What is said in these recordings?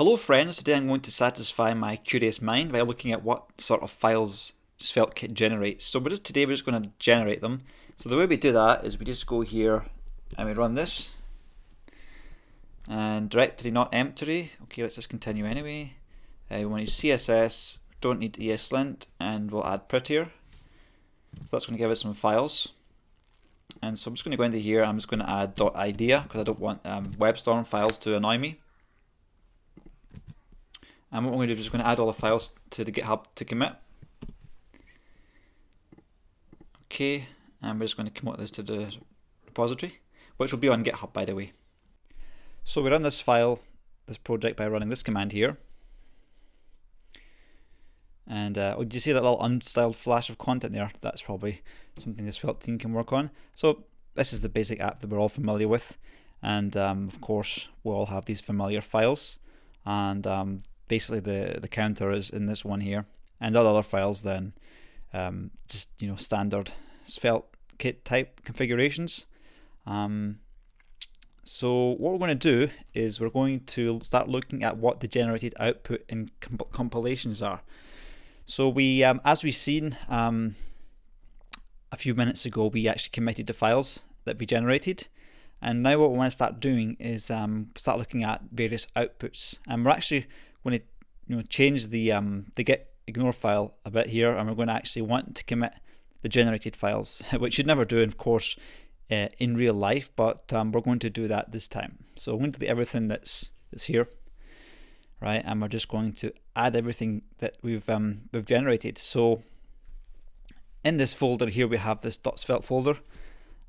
Hello friends, today I'm going to satisfy my curious mind by looking at what sort of files SvelteKit generates. So today we're just going to generate them. So the way we do that is we just go here and we run this. And directory not empty. Okay, let's just continue anyway. We want to use CSS, don't need ESLint, and we'll add prettier. So that's going to give us some files. And so I'm just going to go into here, I'm just going to add .idea because I don't want WebStorm files to annoy me. And what we're going to do is just going to add all the files to the GitHub to commit. Okay, and we're just going to commit this to the repository, which will be on GitHub, by the way. So we run this project by running this command here. And did you see that little unstyled flash of content there? That's probably something the Svelte team can work on. So this is the basic app that we're all familiar with. And of course, we'll all have these familiar files. And basically the counter is in this one here, and all other files then just standard SvelteKit type configurations. So what we're going to do is we're going to start looking at what the generated output in compilations are. So we, as we've seen a few minutes ago, we actually committed the files that we generated. And now what we want to start doing is start looking at various outputs, and we're actually going to change the get ignore file a bit here, and we're going to actually want to commit the generated files, which you'd never do, of course, in real life, but we're going to do that this time. So we're going to do everything that's here, right? And we're just going to add everything that we've generated. So in this folder here, we have this .svelte folder.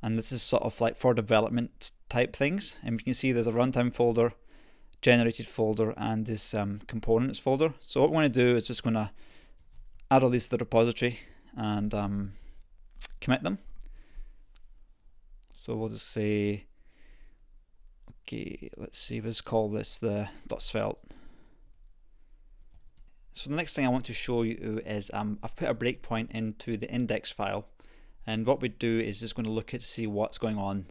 And this is sort of like for development type things. And you can see there's a runtime folder, generated folder, and this components folder. So what we're going to do is just going to add all these to the repository and commit them. So we'll just say, okay, let's see, let's call this the .svelte. So the next thing I want to show you is I've put a breakpoint into the index file. And what we do is just going to look at see what's going on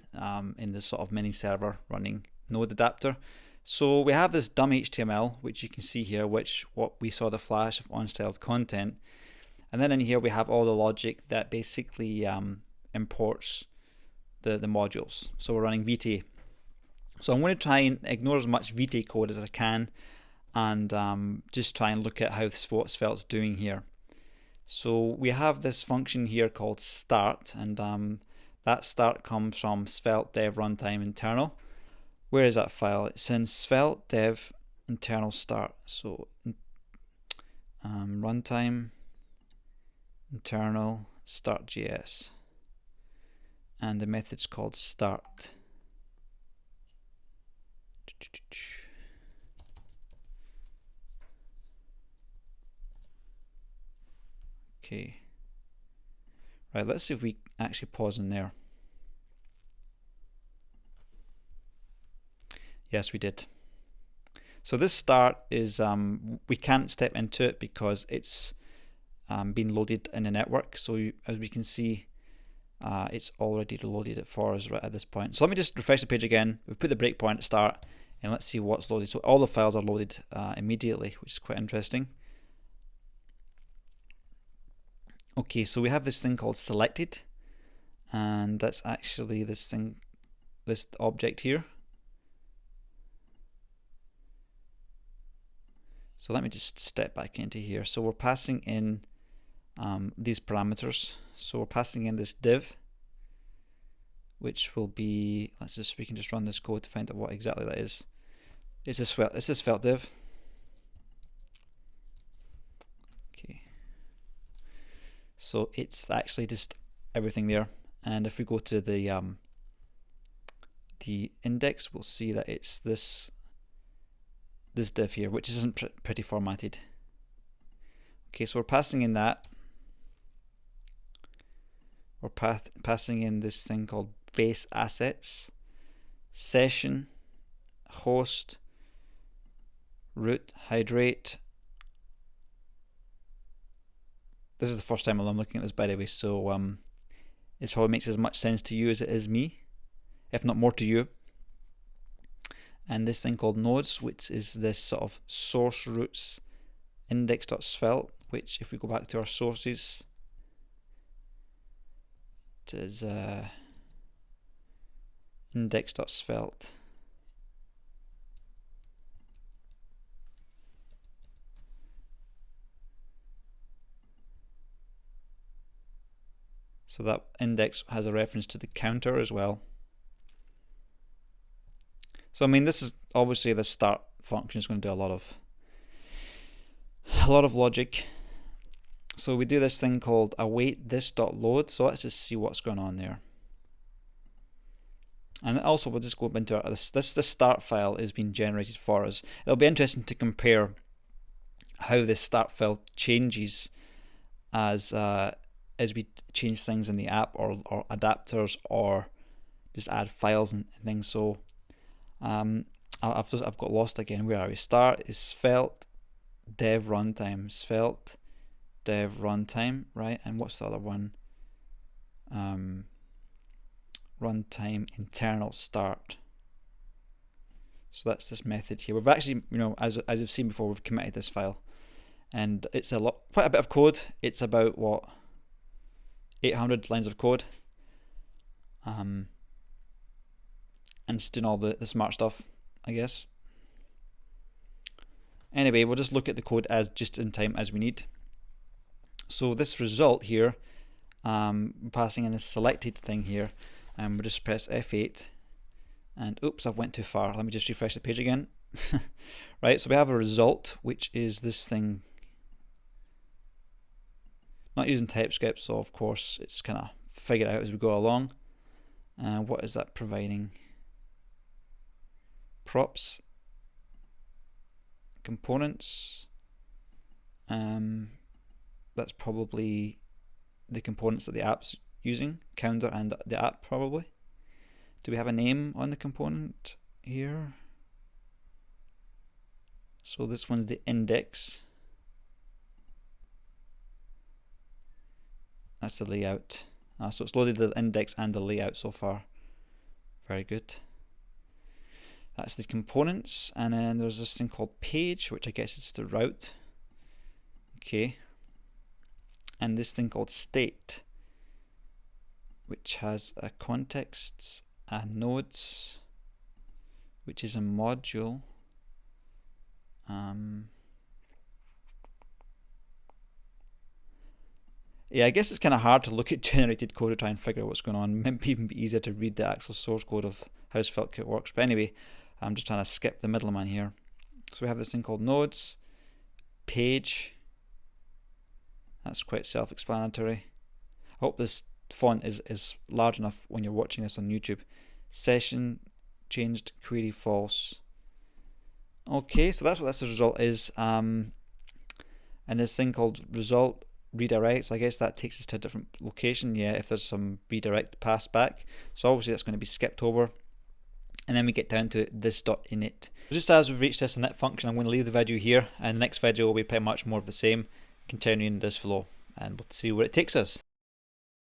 in this sort of mini server running node adapter. So we have this dumb HTML, which you can see here, what we saw the flash of unstyled content. And then in here we have all the logic that basically imports the modules. So we're running VT. So I'm going to try and ignore as much VT code as I can and just try and look at how what Svelte's doing here. So we have this function here called start, and that start comes from svelte dev runtime internal. Where is that file? It's in svelte dev internal start. So runtime internal start.js, and the method's called start. Okay, right, let's see if we actually pause in there. Yes, we did. So this start is, we can't step into it because it's been loaded in the network. So as we can see, it's already loaded it for us right at this point. So let me just refresh the page again. We've put the breakpoint at start, and let's see what's loaded. So all the files are loaded immediately, which is quite interesting. Okay, so we have this thing called selected, and that's actually this object here. So let me just step back into here. So we're passing in these parameters. So we're passing in this div, which will be, we can just run this code to find out what exactly that is. It's a svelte div. So it's actually just everything there, and if we go to the index, we'll see that it's this div here, which isn't pretty formatted. Okay, so we're passing in that. We're passing in this thing called base assets, session, host, root, hydrate. This is the first time I'm looking at this, by the way, so this probably makes as much sense to you as it is me, if not more to you. and this thing called nodes, which is this sort of source roots index.svelte, which if we go back to our sources, it is index.svelte. So that index has a reference to the counter as well. So I mean, this is obviously the start function is going to do a lot of logic. So we do this thing called await this.load. So let's just see what's going on there. And also we'll just go into the start file is being generated for us. It'll be interesting to compare how this start file changes as we change things in the app, or adapters, or just add files and things. So I've got lost again. Where are we? Start is svelte dev runtime, svelte dev runtime, right? And what's the other one? Runtime internal start. So that's this method here. We've actually, as you've seen before, we've committed this file, and it's quite a bit of code. It's about what, 800 lines of code, and it's doing all the smart stuff, I guess. Anyway, we'll just look at the code as just in time as we need. So this result here, passing in a selected thing here, and we'll just press F8, and oops, I went too far. Let me just refresh the page again. Right, so we have a result, which is this thing. Not using TypeScript, so of course it's kind of figured out as we go along. What is that providing? Props, components. That's probably the components that the app's using, counter and the app probably. Do we have a name on the component here? So this one's the index. That's the layout. So it's loaded the index and the layout so far. Very good. That's the components, and then there's this thing called page, which I guess is the route. Okay. And this thing called state, which has a contexts and nodes, which is a module. Yeah, I guess it's kind of hard to look at generated code to try and figure out what's going on. Maybe even be easier to read the actual source code of how SvelteKit works. But anyway, I'm just trying to skip the middleman here. So we have this thing called nodes, page. That's quite self-explanatory. I hope this font is large enough when you're watching this on YouTube. Session changed, query false. Okay, so that's what this result is. And this thing called result redirects, I guess that takes us to a different location. Yeah, if there's some redirect passed back. So obviously that's going to be skipped over. And then we get down to this.init. Just as we've reached this init function, I'm going to leave the video here, and the next video will be pretty much more of the same, continuing this flow, and we'll see where it takes us.